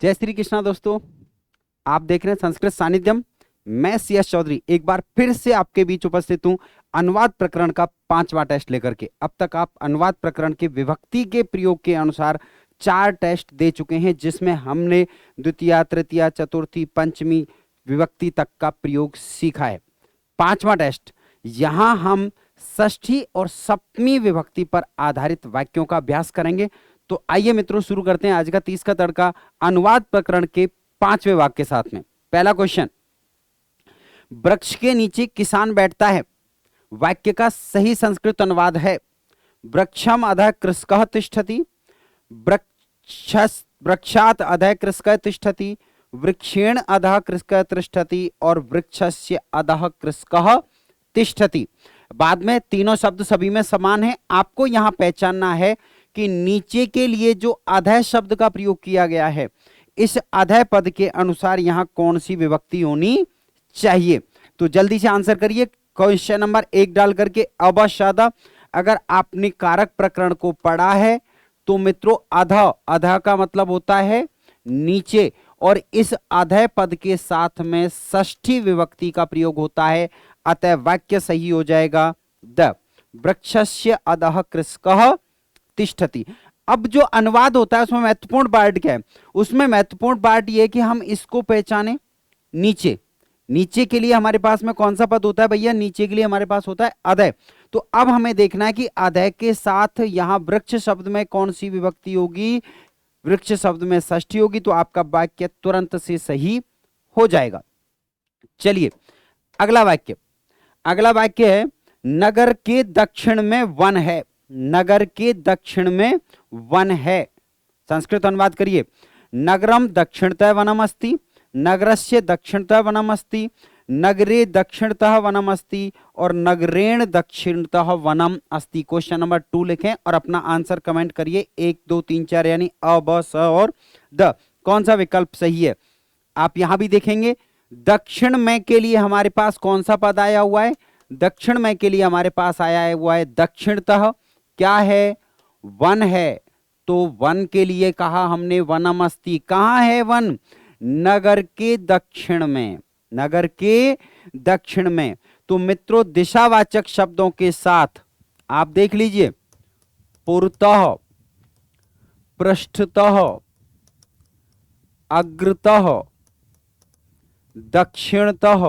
जय श्री कृष्णा दोस्तों, आप देख रहे हैं संस्कृत सानिध्यम। मैं CS चौधरी एक बार फिर से आपके बीच उपस्थित हूं अनुवाद प्रकरण का 5वां टेस्ट लेकर के। अब तक आप अनुवाद प्रकरण के विभक्ति के प्रयोग के अनुसार 4 टेस्ट दे चुके हैं, जिसमें हमने द्वितीया, तृतीया, चतुर्थी, पंचमी विभक्ति तक का प्रयोग सीखा है। 5वां टेस्ट, यहां हम षष्ठी और सप्तमी विभक्ति पर आधारित वाक्यों का अभ्यास करेंगे। तो आइए मित्रों, शुरू करते हैं आज का 30 का तड़का अनुवाद प्रकरण के 5वें वाक्य के साथ में। पहला क्वेश्चन, वृक्ष के नीचे किसान बैठता है। वाक्य का सही संस्कृत अनुवाद है वृक्षम अधः कृषकः तिष्ठति, वृक्षात् अधः कृषकः तिष्ठति, वृक्षेण अधः कृषकः तिष्ठति और वृक्षस्य अधः कृषकः तिष्ठति। बाद में तीनों शब्द सभी में समान है। आपको यहां पहचानना है कि नीचे के लिए जो अधः शब्द का प्रयोग किया गया है, इस अधः पद के अनुसार यहां कौन सी विभक्ति होनी चाहिए। तो जल्दी से आंसर करिए क्वेश्चन नंबर 1 डाल करके। अवश्य अगर आपने कारक प्रकरण को पढ़ा है तो मित्रों अधः का मतलब होता है नीचे, और इस अधः पद के साथ में षष्ठी विभक्ति का प्रयोग होता है। अतः वाक्य सही हो जाएगा द वृक्षस्य अधः कृषकः तिष्ठति। अब जो अनुवाद होता है उसमें महत्वपूर्ण पार्ट क्या है? उसमें महत्वपूर्ण पार्ट ये कि हम इसको पहचाने। नीचे के लिए हमारे पास में कौन सा पद होता है भैया? नीचे के लिए हमारे पास होता है अधः। तो अब हमें देखना है कि अधः के साथ यहां वृक्ष शब्द में कौन सी विभक्ति होगी। वृक्ष शब्द में षष्ठी होगी, तो आपका वाक्य तुरंत से सही हो जाएगा। चलिए अगला वाक्य है नगर के दक्षिण में वन है। नगर के दक्षिण में वन है। संस्कृत अनुवाद करिए। नगरम दक्षिणतः वनम अस्ति, नगरस्य दक्षिणतः वनम अस्ति, नगरे दक्षिणतः वनम अस्ति और नगरेण दक्षिणतः वनम अस्ति। क्वेश्चन नंबर 2 लिखें और अपना आंसर कमेंट करिए। 1 2 3 4 यानी अ, ब, स और द। कौन सा विकल्प सही है आप यहां भी देखेंगे। दक्षिण में के लिए हमारे पास कौन सा पद आया हुआ है? दक्षिण में के लिए हमारे पास आया हुआ है दक्षिणतः। क्या है? वन है। तो वन के लिए कहा हमने वनम अस्ति। कहां है वन? नगर के दक्षिण में। नगर के दक्षिण में। तो मित्रों दिशावाचक शब्दों के साथ आप देख लीजिए, पुरतः, पृष्ठतः, अग्रतः, दक्षिणतः,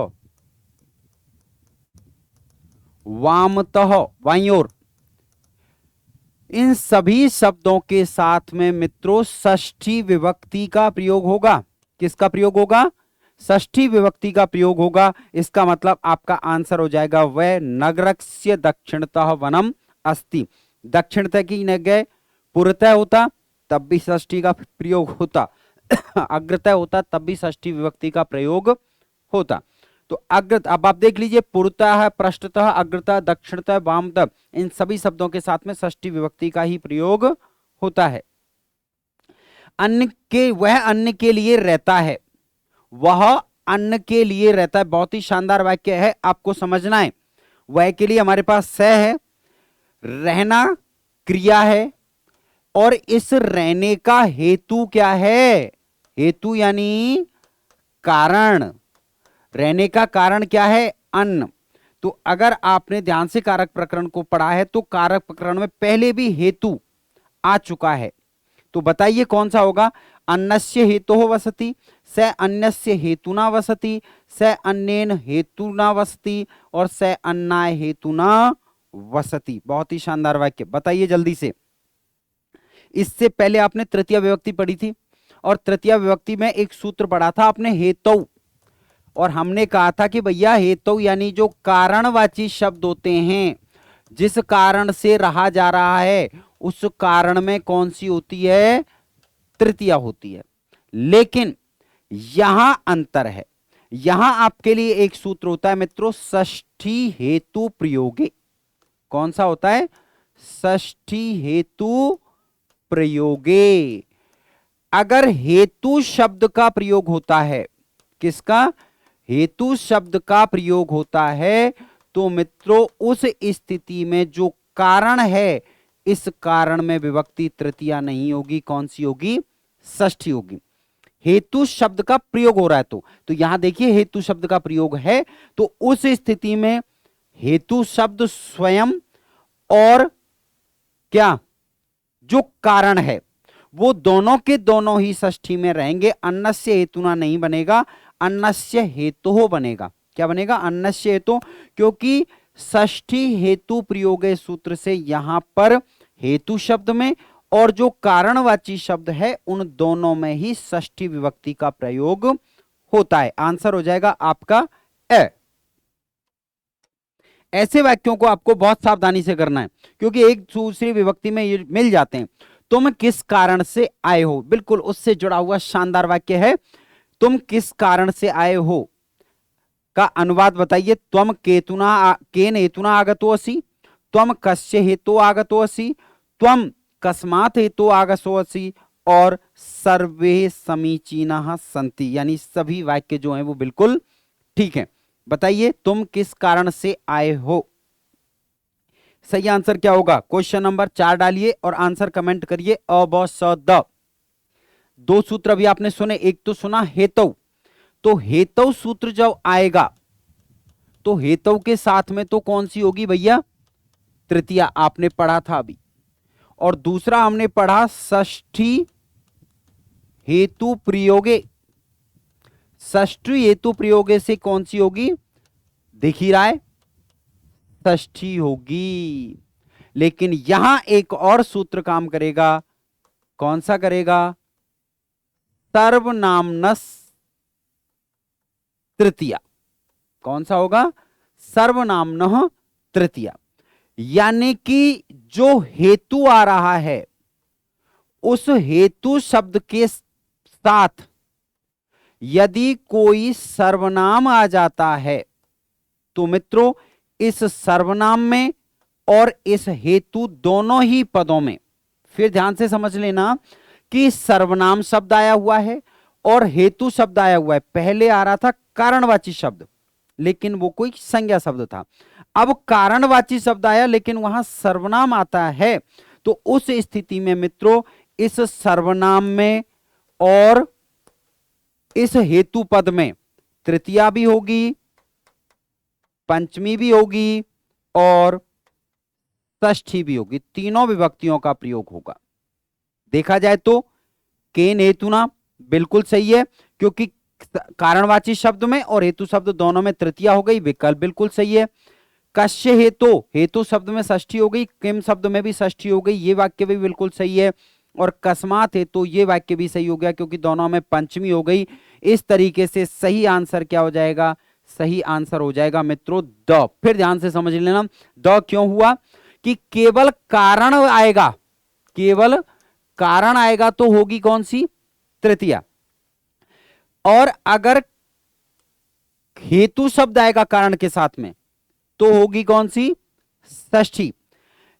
वामतः, बाईं ओर, इन सभी शब्दों के साथ में मित्रों षष्ठी विभक्ति का प्रयोग होगा। किसका प्रयोग होगा? षष्ठी विभक्ति का प्रयोग होगा। इसका मतलब आपका आंसर हो जाएगा वह नगरस्य दक्षिणतः वनम अस्ति। दक्षिणतः की जगह पुरतः होता तब भी षष्ठी का प्रयोग होता, अग्रतः होता तब भी षष्ठी विभक्ति का प्रयोग होता। तो अग्रत, अब आप देख लीजिए, पुरतः, पृष्ठतः, अग्रतः, दक्षिणतः, वामतः, इन सभी शब्दों के साथ में षष्ठी विभक्ति का ही प्रयोग होता है। वह अन्य के लिए रहता है। वह अन्य के लिए रहता है। बहुत ही शानदार वाक्य है, आपको समझना है। वह के लिए हमारे पास स है, रहना क्रिया है, और इस रहने का हेतु क्या है? हेतु यानी कारण। रहने का कारण क्या है? अन्न। तो अगर आपने ध्यान से कारक प्रकरण को पढ़ा है तो कारक प्रकरण में पहले भी हेतु आ चुका है। तो बताइए कौन सा होगा? अन्नस्य हेतुः वसति, स अन्यस्य हेतुना वसति, स अन्येन हेतुना वसति और स अन्नाय हेतुना वसति। बहुत ही शानदार वाक्य। बताइए जल्दी से। इससे पहले आपने तृतीय विभक्ति पढ़ी थी और तृतीय विभक्ति में एक सूत्र पढ़ा था आपने, हेतु, और हमने कहा था कि भैया हेतु यानी जो कारणवाची शब्द होते हैं, जिस कारण से रहा जा रहा है उस कारण में कौन सी होती है? तृतीया होती है। लेकिन यहां अंतर है। यहां आपके लिए एक सूत्र होता है मित्रों, षष्ठी हेतु प्रयोगे। कौन सा होता है? षष्ठी हेतु प्रयोगे। अगर हेतु शब्द का प्रयोग होता है, किसका? हेतु शब्द का प्रयोग होता है, तो मित्रों उस स्थिति में जो कारण है, इस कारण में विभक्ति तृतीया नहीं होगी। कौन सी होगी? षष्ठी होगी। हेतु शब्द का प्रयोग हो रहा है। तो यहां देखिए हेतु शब्द का प्रयोग है, तो उस स्थिति में हेतु शब्द स्वयं और क्या जो कारण है वो दोनों के दोनों ही षष्ठी में रहेंगे। अन्नस्य हेतुना नहीं बनेगा, अन्नस्य हेतु बनेगा। क्या बनेगा? अन्नस्य हेतु, क्योंकि षष्ठी हेतु प्रयोगे सूत्र से यहां पर हेतु शब्द में और जो कारणवाची शब्द है उन दोनों में ही षष्ठी विभक्ति का प्रयोग होता है। आंसर हो जाएगा आपका ए। ऐसे वाक्यों को आपको बहुत सावधानी से करना है, क्योंकि एक दूसरी विभक्ति में ये मिल जाते हैं। तुम किस कारण से आए हो, बिल्कुल उससे जुड़ा हुआ शानदार वाक्य है। तुम किस कारण से आए हो का अनुवाद बताइए। त्वम केन हेतुना आगतो असि, त्वम कस्य हेतु आगतो असि, त्वम कस्मात् हेतु आगतो असि, और सर्वे समीचीनाः सन्ति, यानी सभी वाक्य जो हैं वो बिल्कुल ठीक है। बताइए तुम किस कारण से आए हो। सही आंसर क्या होगा? क्वेश्चन नंबर 4 डालिए और आंसर कमेंट करिए। अ ब स द। दो सूत्र अभी आपने सुने, एक तो सुना हेतु, तो हेतु सूत्र जब आएगा तो हेतु के साथ में तो कौन सी होगी भैया? तृतीया, आपने पढ़ा था अभी। और दूसरा हमने पढ़ा षष्ठी हेतु प्रयोगे। षष्ठी हेतु प्रयोगे से कौन सी होगी? दिख ही रहा है, षष्ठी होगी। लेकिन यहां एक और सूत्र काम करेगा। कौन सा करेगा? सर्वनामनस तृतीया। कौन सा होगा? सर्वनामनः तृतीया। यानी कि जो हेतु आ रहा है उस हेतु शब्द के साथ यदि कोई सर्वनाम आ जाता है तो मित्रों इस सर्वनाम में और इस हेतु दोनों ही पदों में, फिर ध्यान से समझ लेना कि सर्वनाम शब्द आया हुआ है और हेतु शब्द आया हुआ है। पहले आ रहा था कारणवाची शब्द, लेकिन वो कोई संज्ञा शब्द था। अब कारणवाची शब्द आया लेकिन वहां सर्वनाम आता है, तो उस स्थिति में मित्रों इस सर्वनाम में और इस हेतु पद में तृतीया भी होगी, पंचमी भी होगी और षष्ठी भी होगी। तीनों विभक्तियों का प्रयोग होगा। देखा जाए तो केन हेतुना बिल्कुल सही है, क्योंकि कारणवाची शब्द में और हेतु शब्द दोनों में तृतीया हो गई, विकल्प बिल्कुल सही है। कस्य हेतु, हेतु शब्द में षष्ठी हो गई, किम शब्द में भी षष्ठी हो गई, ये वाक्य भी बिल्कुल सही है। और कस्मात हेतु, ये वाक्य भी सही हो गया क्योंकि दोनों में पंचमी हो गई। इस तरीके से सही आंसर क्या हो जाएगा? सही आंसर हो जाएगा मित्रों द। फिर ध्यान से समझ लेना, द क्यों हुआ? कि केवल कारण आएगा, केवल कारण आएगा तो होगी कौन सी? तृतीया। और अगर हेतु शब्द आएगा कारण के साथ में तो होगी कौन सी? षष्ठी।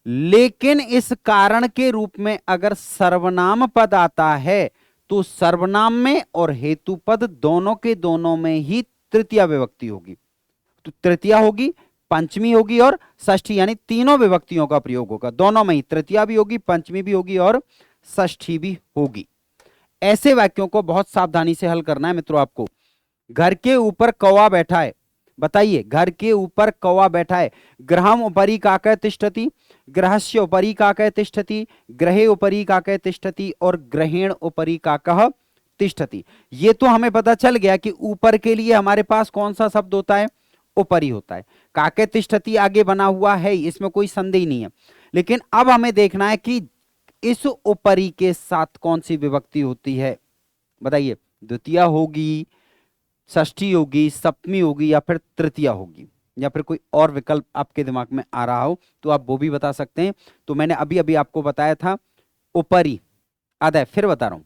लेकिन इस कारण के रूप में अगर सर्वनाम पद आता है तो सर्वनाम में और हेतु पद दोनों के दोनों में ही तृतीया विभक्ति होगी। तो तृतीया होगी, पंचमी होगी और षष्ठी, यानी तीनों विभक्तियों का प्रयोग होगा। दोनों में ही तृतीया भी होगी, पंचमी भी होगी और षष्ठी भी होगी। ऐसे वाक्यों को बहुत सावधानी से हल करना है मित्रों आपको। घर के ऊपर कौवा बैठा है। बताइए, घर के ऊपर कौवा बैठा है। ग्रहम उपरि काकः तिष्ठति, ग्रहस्य उपरि काकः तिष्ठति, ग्रहे उपरि काकः तिष्ठति और ग्रहेण उपरि काकः तिष्ठति। ये तो हमें पता चल गया कि ऊपर के लिए हमारे पास कौन सा शब्द होता है? उपरि होता है। काकः तिष्ठति आगे बना हुआ है, इसमें कोई संदेह नहीं है। लेकिन अब हमें देखना है कि इस उपरि के साथ कौन सी विभक्ति होती है। बताइए, द्वितीया होगी, षष्ठी होगी, सप्तमी होगी या फिर तृतीया होगी, या फिर कोई और विकल्प आपके दिमाग में आ रहा हो तो आप वो भी बता सकते हैं। तो मैंने अभी अभी आपको बताया था उपरि, अध, फिर बता रहा हूं,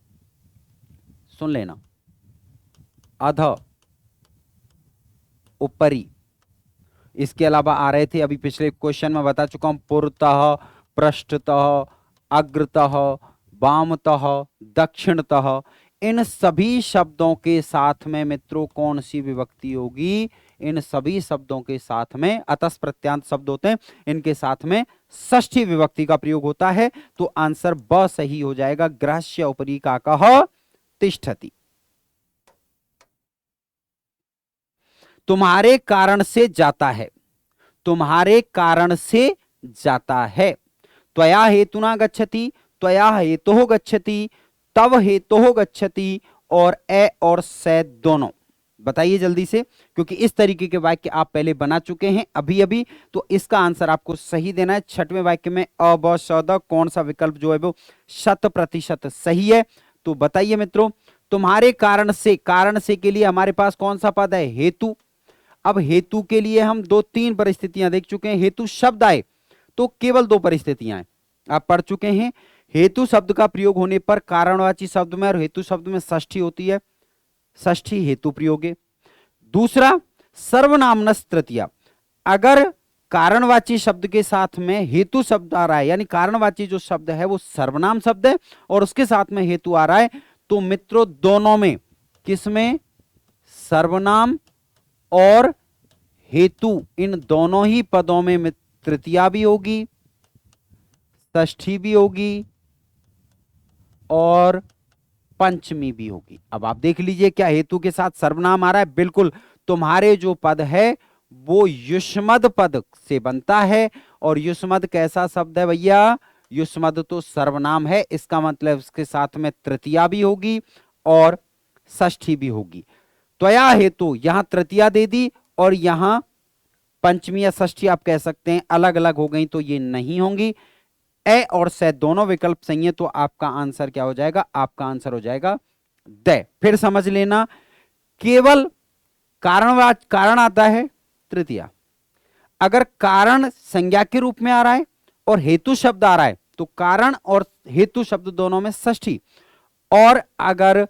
सुन लेना। अध, उपरि, इसके अलावा आ रहे थे, अभी पिछले क्वेश्चन में बता चुका हूं, पुरतः, पृष्ठतः, अग्रतः, वामतः, दक्षिणतः। इन सभी शब्दों के साथ में मित्रों कौन सी विभक्ति होगी? इन सभी शब्दों के साथ में अतः प्रत्यांत शब्द होते हैं, इनके साथ में षष्ठी विभक्ति का प्रयोग होता है। तो आंसर ब सही हो जाएगा, ग्रहस्य उपरि काकः तिष्ठति। तुम्हारे कारण से जाता है, तुम्हारे कारण से जाता है। त्वया हेतुना गच्छति, त्वया हेतुः गच्छति, तव हेतुः गच्छति, और ए और से दोनों। बताइए जल्दी से, क्योंकि इस तरीके के वाक्य आप पहले बना चुके हैं अभी अभी, तो इसका आंसर आपको सही देना है। छठवें वाक्य में अ ब श द कौन सा विकल्प जो है वो 100% सही है? तो बताइए मित्रों, तुम्हारे कारण से के लिए हमारे पास कौन सा पद है? हेतु। अब हेतु के लिए हम 2-3 परिस्थितियां देख चुके हैं। हेतु शब्द आए तो केवल 2 परिस्थितियां हैं, आप पढ़ चुके हैं। हेतु शब्द का प्रयोग होने पर कारणवाची शब्द में और हेतु शब्द में षष्ठी होती है, षष्ठी हेतु प्रयोग है। दूसरा, सर्वनामनस तृतीया, अगर कारणवाची शब्द के साथ में हेतु शब्द आ रहा है, यानी कारणवाची जो शब्द है वो सर्वनाम शब्द है और उसके साथ में हेतु आ रहा है, तो मित्रों दोनों में, किसमें? सर्वनाम और हेतु, इन दोनों ही पदों में तृतीया भी होगी, षष्ठी भी होगी और पंचमी भी होगी। अब आप देख लीजिए, क्या हेतु के साथ सर्वनाम आ रहा है? बिल्कुल। तुम्हारे जो पद है वो युष्मद पद से बनता है, और युष्मद कैसा शब्द है भैया? युष्मद तो सर्वनाम है, इसका मतलब उसके साथ में तृतीया भी होगी और षष्ठी भी होगी। त्वया हेतु, यहां तृतीया दे दी और यहां पंचमी या षष्ठी आप कह सकते हैं, अलग अलग हो गई तो ये नहीं होंगी। ए और से दोनों विकल्प सही है, तो आपका आंसर क्या हो जाएगा? आपका आंसर हो जाएगा द। फिर समझ लेना, केवल कारण आता है तृतीया, अगर कारण संज्ञा के रूप में आ रहा है और हेतु शब्द आ रहा है तो कारण और हेतु शब्द दोनों में षष्ठी, और अगर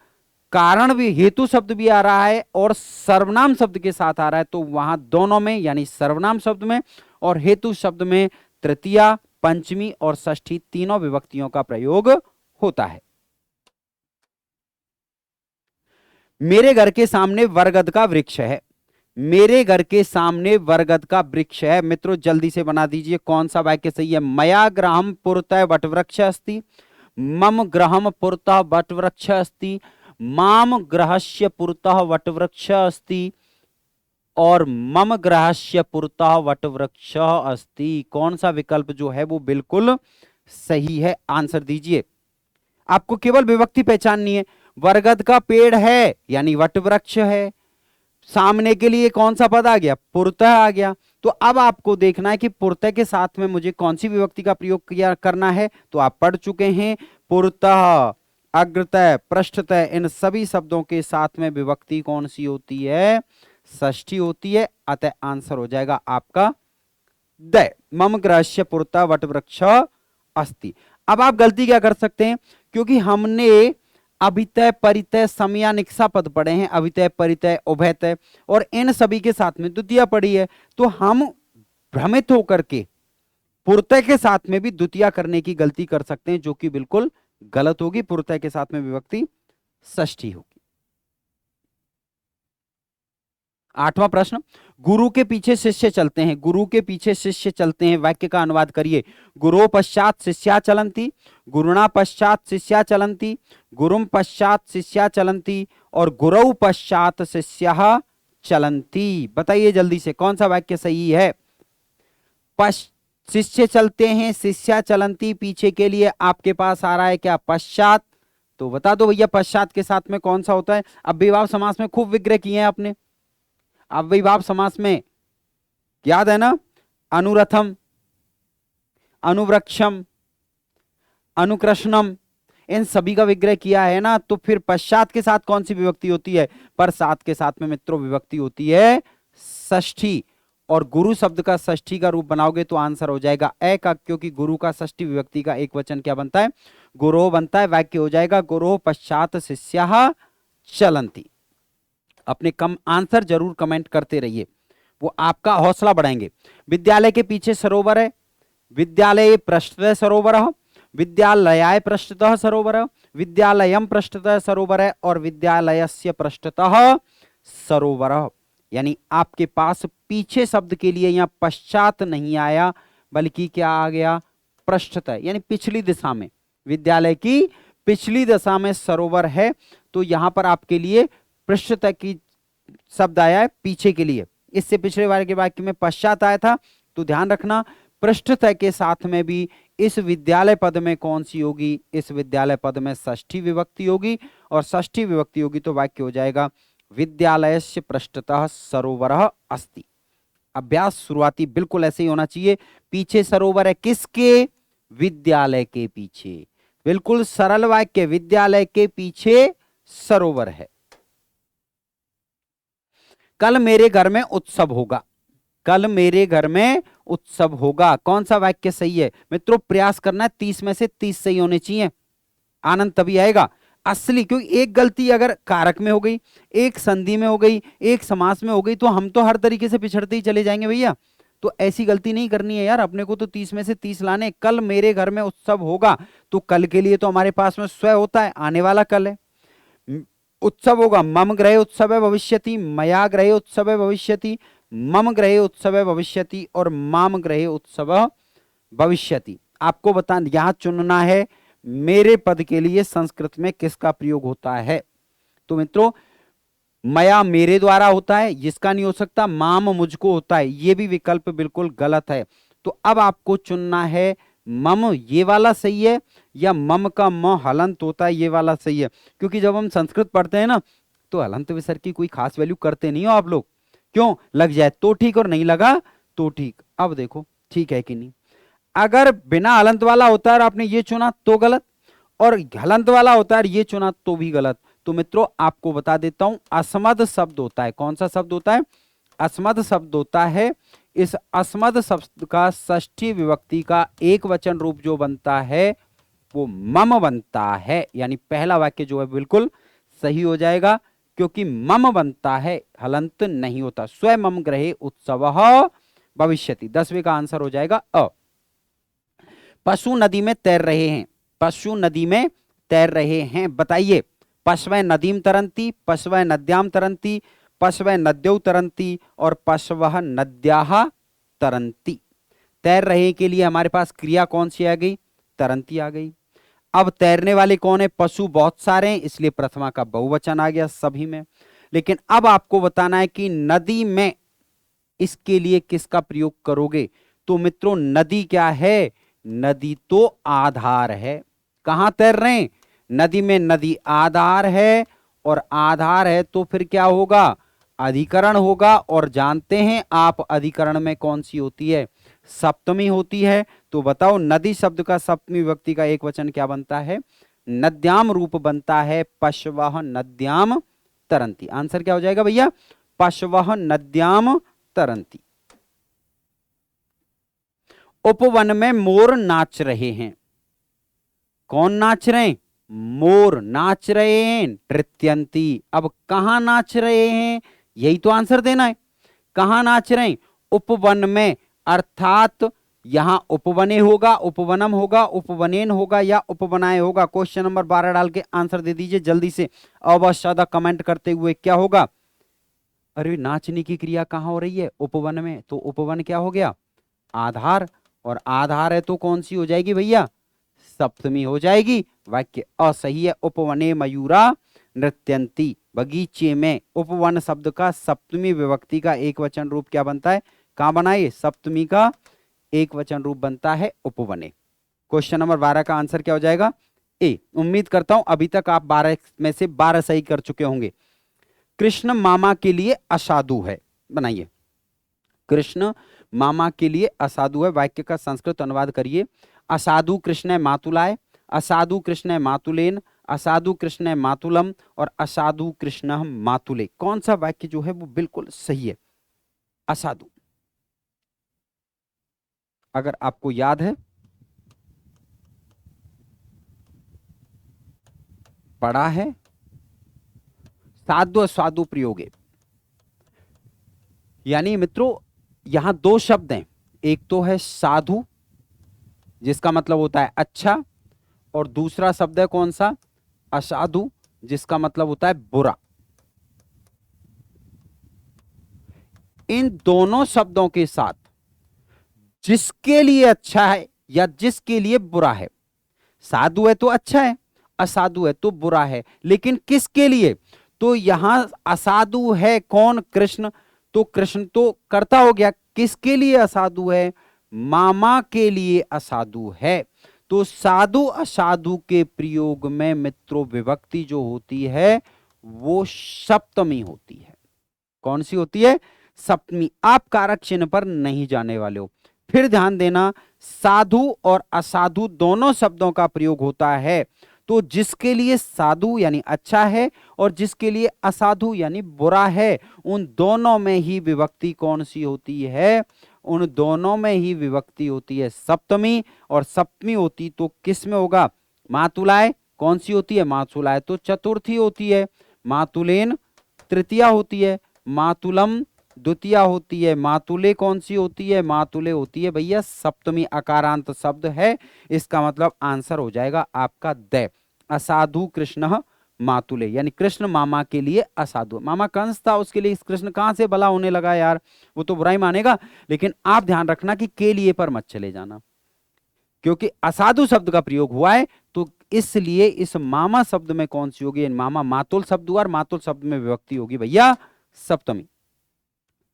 कारण भी, हेतु शब्द भी आ रहा है और सर्वनाम शब्द के साथ आ रहा है, तो वहां दोनों में, यानी सर्वनाम शब्द में और हेतु शब्द में तृतीया, पंचमी और षष्ठी तीनों विभक्तियों का प्रयोग होता है। मेरे घर के सामने बरगद का वृक्ष है, मेरे घर के सामने बरगद का वृक्ष है। मित्रों जल्दी से बना दीजिए, कौन सा वाक्य सही है? मया गृहं पुरतः वटवृक्ष अस्ति, मम गृहं पुरतः वटवृक्ष अस्ति, माम गृहस्य पुरतः वटवृक्ष अस्ति, और मम गृहस्य पुरतः वटवृक्ष अस्ति। कौन सा विकल्प जो है वो बिल्कुल सही है? आंसर दीजिए। आपको केवल विभक्ति पहचाननी है। बरगद का पेड़ है यानी वटवृक्ष है, सामने के लिए कौन सा पद आ गया? पुरतः आ गया। तो अब आपको देखना है कि पुरतः के साथ में मुझे कौन सी विभक्ति का प्रयोग किया करना है, तो आप पढ़ चुके हैं पुरतः, अग्रतः, पृष्ठतः, इन सभी शब्दों के साथ में विभक्ति कौन सी होती है? षष्ठी होती है। अतः आंसर हो जाएगा आपका द। मम गृहस्य पुरतः वटवृक्ष अस्ति। अब आप गलती क्या कर सकते हैं, क्योंकि हमने अभितय, परितय, समयानिक्सा पद पढ़े हैं, अभितय, परितय, उभयतय, और इन सभी के साथ में द्वितीया पढ़ी है, तो हम भ्रमित होकर के पुरतय के साथ में भी द्वितीया करने की गलती कर सकते हैं, जो कि बिल्कुल गलत होगी। पुरतय के साथ में विभक्ति षष्ठी होगी। 8वां प्रश्न, गुरु के पीछे शिष्य चलते हैं, गुरु के पीछे शिष्य चलते हैं, वाक्य का अनुवाद करिए। गुरो पश्चात शिष्या चलंती, गुरुणा पश्चात शिष्या चलंती, गुरुम पश्चात शिष्या चलंती, और गुरौ पश्चात शिष्या चलंती। बताइए जल्दी से, कौन सा वाक्य सही है? शिष्य चलते हैं, शिष्या चलंती, पीछे के लिए आपके पास आ रहा है क्या? पश्चात। तो बता दो भैया, पश्चात के साथ में कौन सा होता है? अव्ययभाव समास में खूब विग्रह किए हैं आपने। अव्ययभाव समास में याद है ना? अनुरथम, अनुवृक्षम, अनुकृष्णम, इन सभी का विग्रह किया है ना। तो फिर पश्चात के साथ कौन सी विभक्ति होती है? पर सात के साथ में मित्रों विभक्ति होती है षष्ठी, और गुरु शब्द का षष्ठी का रूप बनाओगे तो आंसर हो जाएगा ए का, क्योंकि गुरु का षष्ठी विभक्ति का एक वचन क्या बनता है? गुरोह बनता है। वाक्य हो जाएगा गुरोह पश्चात शिष्याः चलन्ति। अपने कम आंसर जरूर कमेंट करते रहिए, वो आपका हौसला बढ़ाएंगे। विद्यालय के पीछे सरोवर है, विद्यालय पृष्ठतः सरोवर, विद्यालयाय पृष्ठतः सरोवर, विद्यालयम पृष्ठतः सरोवर है, और विद्यालयस्य पृष्ठतः सरोवर। यानी आपके पास पीछे शब्द के लिए यहां पश्चात नहीं आया, बल्कि क्या आ गया? पृष्ठतः, यानी पिछली दिशा में, विद्यालय की पिछली दिशा में सरोवर है, तो यहां पर आपके लिए पृष्ठतः की शब्द आया है पीछे के लिए। इससे पिछले वाले के वाक्य में पश्चात आया था, तो ध्यान रखना पृष्ठतः के साथ में भी इस विद्यालय पद में कौन सी होगी, इस विद्यालय पद में षष्ठी विभक्ति होगी, और षष्ठी विभक्ति होगी तो वाक्य हो जाएगा विद्यालयस्य पृष्ठतः सरोवरः अस्ति। अभ्यास शुरुआती बिल्कुल ऐसे ही होना चाहिए। पीछे सरोवर है, किसके? विद्यालय के पीछे। बिल्कुल सरल वाक्य, विद्यालय के पीछे सरोवर है। कल मेरे घर में उत्सव होगा, कल मेरे घर में उत्सव होगा, कौन सा वाक्य सही है मित्रों? प्रयास करना है 30 में से 30 सही होने चाहिए, आनंद तभी आएगा असली। क्योंकि एक गलती अगर कारक में हो गई, एक संधि में हो गई, एक समास में हो गई, तो हम तो हर तरीके से पिछड़ते ही चले जाएंगे भैया। तो ऐसी गलती नहीं करनी है यार, अपने को तो 30 में से 30 लाने। कल मेरे घर में उत्सव होगा, तो कल के लिए तो हमारे पास में स्वयं होता है, आने वाला कल है। उत्सव होगा, मम गृहे उत्सव भविष्यति, मया गृहे उत्सव भविष्यति, मम गृहे उत्सव भविष्यति और माम गृहे उत्सव भविष्यति। आपको बता यहां चुनना है मेरे पद के लिए संस्कृत में किसका प्रयोग होता है। तो मित्रों मया मेरे द्वारा होता है, जिसका नहीं हो सकता, माम मुझको होता है, ये भी विकल्प बिल्कुल गलत है। तो अब आपको चुनना है मम ये वाला सही है या मम का म हलंत होता है ये वाला सही है। क्योंकि जब हम संस्कृत पढ़ते हैं ना तो हलंत विसर्ग की कोई खास वैल्यू करते नहीं हो आप लोग। क्यों? लग जाए तो ठीक और नहीं लगा तो ठीक। अब देखो ठीक है कि नहीं। अगर बिना हलंत वाला होता है और आपने ये चुना तो गलत, और हलंत वाला होता है और ये चुना तो भी गलत। तो मित्रों आपको बता देता हूं, अस्मद शब्द होता है। कौन सा शब्द होता है? अस्मद शब्द होता है। इस अस्मद शब्द का षष्ठी विभक्ति का एक वचन रूप जो बनता है वो मम बनता है, यानी पहला वाक्य जो है बिल्कुल सही हो जाएगा, क्योंकि मम बनता है, हलंत नहीं होता। स्वयं मम गृहे उत्सवः भविष्यति, 10वें का आंसर हो जाएगा अ। पशु नदी में तैर रहे हैं, पशु नदी में तैर रहे हैं, बताइए पशवः नदीम तरंती, पशवः नद्याम तरंती, पशवः नद्यौ तरंती और पशवः नद्याः तरंती। तैर रहे के लिए हमारे पास क्रिया कौन सी आ गई? तरंती आ गई। अब तैरने वाले कौन है? पशु बहुत सारे हैं, इसलिए प्रथमा का बहुवचन आ गया सभी में। लेकिन अब आपको बताना है कि नदी में इसके लिए किसका प्रयोग करोगे। तो मित्रों नदी क्या है? नदी तो आधार है। कहां तैर रहे हैं? नदी में। नदी आधार है, और आधार है तो फिर क्या होगा? अधिकरण होगा। और जानते हैं आप अधिकरण में कौन सी होती है? सप्तमी होती है। तो बताओ नदी शब्द का सप्तमी विभक्ति का एक वचन क्या बनता है? नद्याम रूप बनता है, पशवः नद्याम तरंती। आंसर क्या हो जाएगा भैया? पशवः नद्याम तरंती। उपवन में मोर नाच रहे हैं। कौन नाच रहे हैं? मोर नाच रहे हैं, नृत्यंती। अब कहां नाच रहे हैं यही तो आंसर देना है। कहां नाच रहे हैं? उपवन में, अर्थात यहां उपवने होगा, उपवनम होगा, उपवनेन होगा या उपवनाए होगा। क्वेश्चन नंबर 12 डाल के आंसर दे दीजिए जल्दी से। और बहुत ज्यादा कमेंट करते हुए क्या होगा? अरे नाचने की क्रिया कहां हो रही है? उपवन में। तो उपवन क्या हो गया? आधार। और आधार है तो कौन सी हो जाएगी भैया? सप्तमी हो जाएगी। वाक्य असही है। उपवने मयूरा नृत्यंती। बगीचे में। उपवन शब्द का सप्तमी विभक्ति का एक वचन रूप क्या बनता है? कहां बनाइए? सप्तमी का एक वचन रूप बनता है उपवने। क्वेश्चन नंबर 12 का आंसर क्या हो जाएगा? ए। उम्मीद करता हूं अभी तक आप 12 में से 12 सही कर चुके होंगे। कृष्ण मामा के लिए असाधु है, बनाइए। कृष्ण मामा के लिए असाधु है, वाक्य का संस्कृत अनुवाद करिए। असाधु कृष्ण मातुलाय, असाधु कृष्ण मातुलेन, असाधु कृष्ण मातुलम और असाधु कृष्ण मातुले। कौन सा वाक्य जो है वो बिल्कुल सही है? असाधु। अगर आपको याद है, पढ़ा है, साधु असाधु प्रयोग है। यानी मित्रों यहां दो शब्द हैं, एक तो है साधु जिसका मतलब होता है अच्छा, और दूसरा शब्द है कौन सा? असाधु जिसका मतलब होता है बुरा। इन दोनों शब्दों के साथ जिसके लिए अच्छा है या जिसके लिए बुरा है, साधु है तो अच्छा है, असाधु है तो बुरा है, लेकिन किसके लिए? तो यहां असाधु है कौन? कृष्ण। तो कृष्ण तो कर्ता हो गया। किसके लिए असाधु है? मामा के लिए असाधु है। तो साधु असाधु के प्रयोग में मित्रों विभक्ति जो होती है वो सप्तमी होती है। कौन सी होती है? सप्तमी। आप कारक चिन्ह पर नहीं जाने वाले हो। फिर ध्यान देना, साधु और असाधु दोनों शब्दों का प्रयोग होता है। तो जिसके लिए साधु यानी अच्छा है और जिसके लिए असाधु यानी बुरा है, उन दोनों में ही विभक्ति कौन सी होती है? उन दोनों में ही विभक्ति होती है सप्तमी। और सप्तमी होती तो किस में होगा? मातुलाय कौन सी होती है? मातुलाय तो चतुर्थी होती है। मातुलेन तृतीया होती है। मातुलम द्वितीया होती है। मातुले कौन सी होती है? मातुले होती है भैया सप्तमी। अकारांत शब्द है, इसका मतलब आंसर हो जाएगा आपका द। असाधु कृष्ण मातुले, यानी कृष्ण मामा के लिए असाधु। मामा कंस था, उसके लिए कृष्ण कहां से भला होने लगा यार, वो तो बुराई मानेगा। लेकिन आप ध्यान रखना कि के लिए पर मत चले जाना, क्योंकि असाधु शब्द का प्रयोग हुआ है। तो इसलिए इस मामा शब्द में कौन सी होगी? मामा मातुल शब्द हुआ और मातुल शब्द में विभक्ति होगी भैया सप्तमी।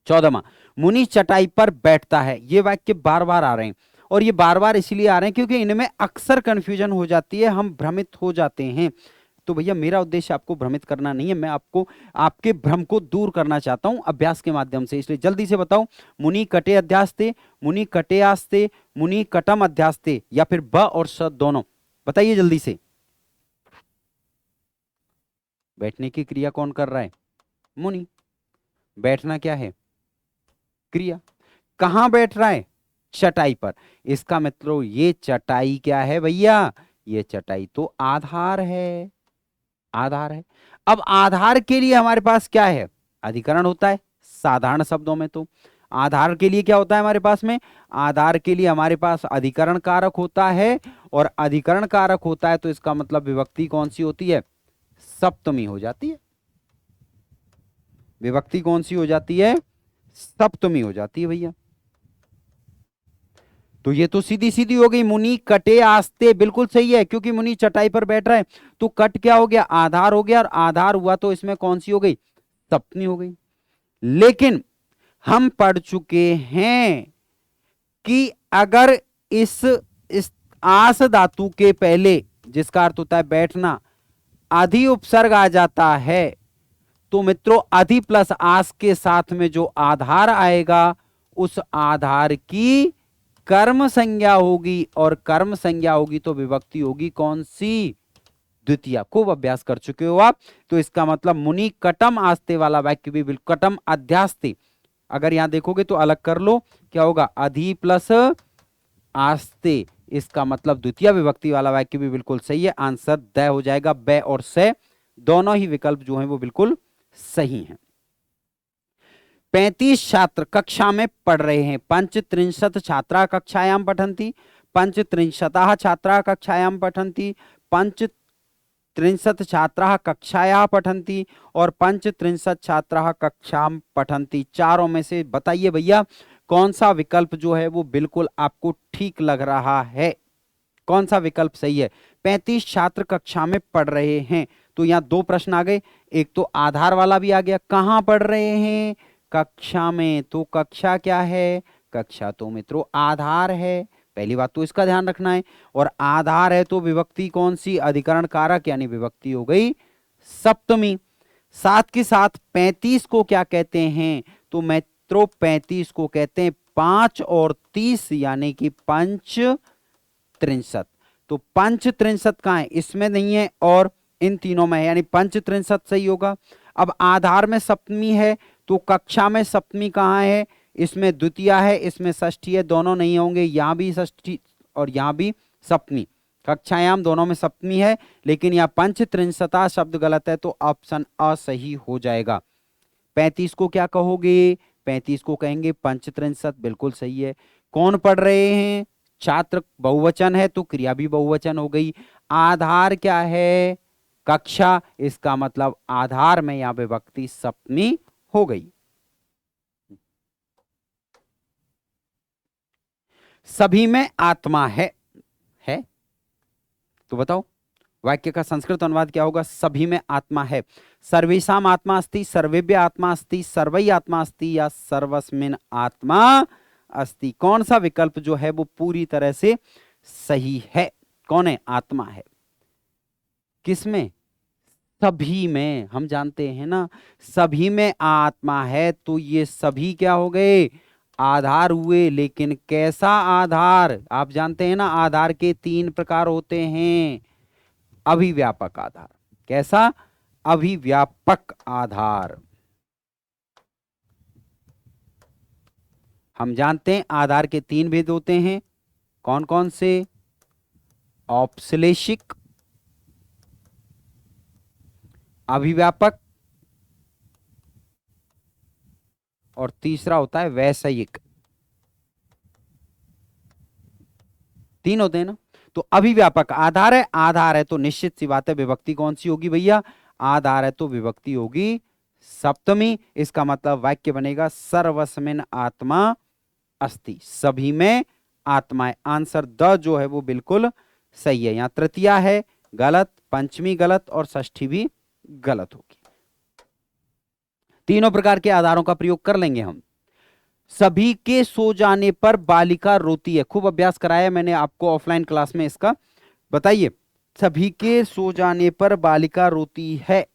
14वां, मुनि चटाई पर बैठता है। ये वाक्य बार बार आ रहे हैं, और ये बार बार इसलिए आ रहे हैं क्योंकि इनमें अक्सर कंफ्यूजन हो जाती है, हम भ्रमित हो जाते हैं। तो भैया मेरा उद्देश्य आपको भ्रमित करना नहीं है, मैं आपको आपके भ्रम को दूर करना चाहता हूं अभ्यास के माध्यम से। इसलिए जल्दी से बताओ, मुनि कटे अध्यास्ते, मुनि कटे आस्ते, मुनि कटम अध्यास्ते, या फिर ब और स दोनों? बताइए जल्दी से। बैठने की क्रिया कौन कर रहा है? मुनि। बैठना क्या है? क्रिया। कहां बैठ रहा है? चटाई पर। इसका मतलब ये चटाई क्या है भैया? ये चटाई तो आधार है। आधार है। अब आधार के लिए हमारे पास क्या है? अधिकरण होता है साधारण शब्दों में। तो आधार के लिए क्या होता है हमारे पास में? आधार के लिए हमारे पास अधिकरण कारक होता है, और अधिकरण कारक होता है तो इसका मतलब विभक्ति कौन सी होती है? सप्तमी हो जाती है। विभक्ति कौन सी हो जाती है? सप्तमी हो जाती है भैया। तो ये तो सीधी सीधी हो गई, मुनि कटे आस्ते, बिल्कुल सही है, क्योंकि मुनि चटाई पर बैठ रहा है। तो कट क्या हो गया? आधार हो गया, और आधार हुआ तो इसमें कौन सी हो गई? सप्तमी हो गई। लेकिन हम पढ़ चुके हैं कि अगर इस आस धातु के पहले, जिसका अर्थ होता है बैठना, अधि उपसर्ग आ जाता है, तो मित्रों अधि प्लस आस के साथ में जो आधार आएगा उस आधार की कर्म संज्ञा होगी, और कर्म संज्ञा होगी तो विभक्ति होगी कौन सी? द्वितीय। खूब अभ्यास कर चुके हो आप। तो इसका मतलब मुनि कटम आस्ते वाला वाक्य भी बिल्कुल, कटम अध्यास्ते, अगर यहां देखोगे तो अलग कर लो, क्या होगा? अधि प्लस आस्ते, इसका मतलब द्वितीय विभक्ति वाला वाक्य भी बिल्कुल सही है। आंसर द हो जाएगा। ब और से दोनों ही विकल्प जो हैं वो बिल्कुल सही हैं। 35 छात्र कक्षा में पढ़ रहे हैं। पंचत्रिंशत् छात्रा कक्षायां पठन्ति, पंचत्रिंशतः छात्रा कक्षायां पठन्ति, पंचत्रिंशत् छात्राः कक्षायाः पठन्ति, और पंचत्रिंशत् छात्राः कक्षां पठन्ति। चारों में से बताइए भैया कौन सा विकल्प जो है वो बिल्कुल आपको ठीक लग रहा है? कौन सा विकल्प सही है? 35 छात्र कक्षा में पढ़ रहे हैं, तो यहां दो प्रश्न आ गए। एक तो आधार वाला भी आ गया, कहां पढ़ रहे हैं? कक्षा में। तो कक्षा क्या है? कक्षा तो मित्रों आधार है, पहली बात तो इसका ध्यान रखना है। और आधार है तो विभक्ति कौन सी? अधिकरण कारक, यानी विभक्ति हो गई सप्तमी। साथ के साथ 35 को क्या कहते हैं? तो मित्रों 35 को कहते हैं 5 और 30, यानी कि पंच त्रिंशत। तो पंच त्रिंशत कहां है? इसमें नहीं है और इन तीनों में है, यानी पंच त्रिंशत सही होगा। अब आधार में सप्तमी है, तो कक्षा में सप्तमी कहां है? इसमें द्वितीय है, इसमें षष्ठी है, दोनों नहीं होंगे। यहां भी षष्ठी और यहां भी सप्तमी। कक्षायाम दोनों में सप्तमी है, लेकिन यहां पंच त्रिंशता शब्द गलत है, तो ऑप्शन अ सही हो जाएगा। 35 को क्या कहोगे? 35 को कहेंगे पंचत्रिंशत, बिल्कुल सही है। कौन पढ़ रहे हैं? छात्र बहुवचन है तो क्रिया भी बहुवचन हो गई। आधार क्या है? कक्षा, इसका मतलब आधार में यहां विभक्ति सप्तमी हो गई। सभी में आत्मा है तो बताओ वाक्य का संस्कृत अनुवाद क्या होगा? सभी में आत्मा है। सर्वेषाम आत्मा अस्ति, सर्वेभ्य आत्मा अस्ति, सर्वै आत्मा अस्ति या सर्वस्मिन आत्मा अस्ति। कौन सा विकल्प जो है वो पूरी तरह से सही है? कौन है? आत्मा है। किसमें? सभी में। हम जानते हैं ना, सभी में आत्मा है, तो ये सभी क्या हो गए? आधार हुए। लेकिन कैसा आधार? आप जानते हैं ना, आधार के 3 प्रकार होते हैं। अभिव्यापक आधार। कैसा? अभिव्यापक आधार। हम जानते हैं आधार के 3 भेद होते हैं। कौन कौन से? औपश्लेषिक, अभिव्यापक, और तीसरा होता है वैषयिक। 3 होते हैं ना। तो अभिव्यापक आधार है, आधार है तो निश्चित सी बात है विभक्ति कौन सी होगी भैया? आधार है तो विभक्ति होगी सप्तमी। इसका मतलब वाक्य बनेगा सर्वस्मिन आत्मा अस्ति। सभी में आत्मा है। आंसर द जो है वो बिल्कुल सही है। यहां तृतीया है गलत, पंचमी गलत और षष्ठी भी गलत होगी। तीनों प्रकार के आधारों का प्रयोग कर लेंगे हम। सभी के सो जाने पर बालिका रोती है। खूब अभ्यास कराया मैंने आपको ऑफलाइन क्लास में इसका। बताइए, सभी के सो जाने पर बालिका रोती है,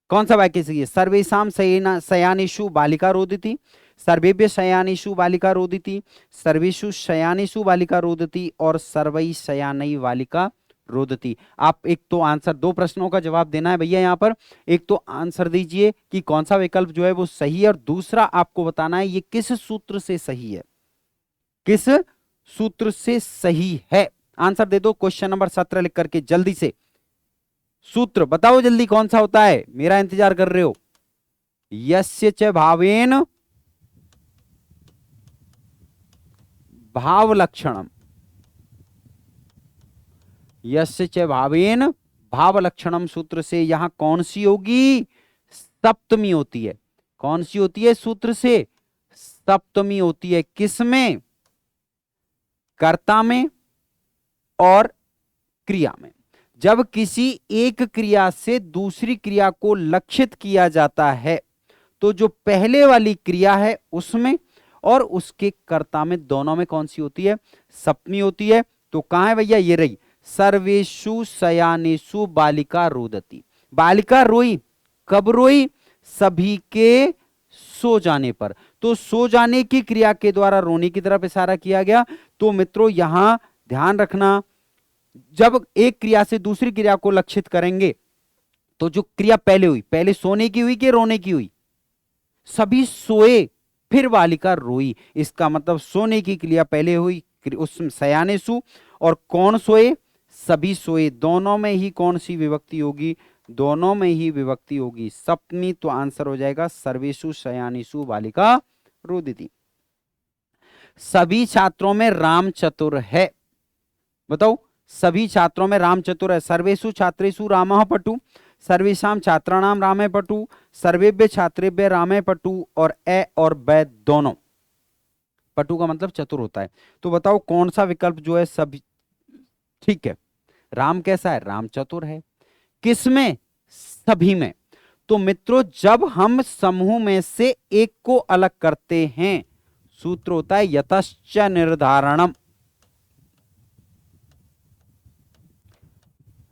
कौन सा वाक्य सही है? सर्वेषाम शयानेषु बालिका रोदिति, सर्वेभ्य शयानेषु बालिका रोदिति, सर्वेषु शयानेषु बालिका रोदति और सर्वै शयानै बालिका रोदति। आप एक तो आंसर, 2 प्रश्नों का जवाब देना है भैया यहां पर। एक तो आंसर दीजिए कि कौन सा विकल्प जो है वो सही है, और दूसरा आपको बताना है ये किस सूत्र से सही है, किस सूत्र से सही है। आंसर दे दो क्वेश्चन नंबर 17 लिख करके जल्दी से। सूत्र बताओ जल्दी, कौन सा होता है? मेरा इंतजार कर रहे हो। यस्य च भावेन भाव लक्षणम, यस्य च भावेन भाव लक्षणम सूत्र से यहां कौन सी होगी? सप्तमी होती है। कौन सी होती है सूत्र से? सप्तमी होती है। किसमें? कर्ता में और क्रिया में। जब किसी एक क्रिया से दूसरी क्रिया को लक्षित किया जाता है तो जो पहले वाली क्रिया है उसमें और उसके कर्ता में, दोनों में कौन सी होती है? सप्तमी होती है। तो कहां है भैया? ये रही, सर्वेषु शयानेषु बालिका रोदति। बालिका रोई, कब रोई? सभी के सो जाने पर। तो सो जाने की क्रिया के द्वारा रोने की तरफ इशारा किया गया। तो मित्रों यहां ध्यान रखना, जब एक क्रिया से दूसरी क्रिया को लक्षित करेंगे तो जो क्रिया पहले हुई, पहले सोने की हुई कि रोने की हुई? सभी सोए फिर बालिका रोई। इसका मतलब सोने की क्रिया पहले हुई उस शयानेषु, और कौन सोए? सभी सोए। दोनों में ही कौन सी विभक्ति होगी? दोनों में ही विभक्ति होगी सप्तमी। तो आंसर हो जाएगा सर्वेषु शयानेषु बालिका रोदिति। सभी छात्रों में राम चतुर है। बताओ, सभी छात्रों में राम चतुर है। सर्वेषु छात्रेषु रामः पटु, सर्वेषां छात्राणाम रामे पटु, सर्वेभ्य छात्रेभ्य रामे पटु, और ए और बै दोनों। पटु का मतलब चतुर होता है। तो बताओ कौन सा विकल्प जो है सभी ठीक है? राम कैसा है? राम चतुर है। किसमें? सभी में। तो मित्रों जब हम समूह में से एक को अलग करते हैं, सूत्र होता है यतश्च निर्धारणम।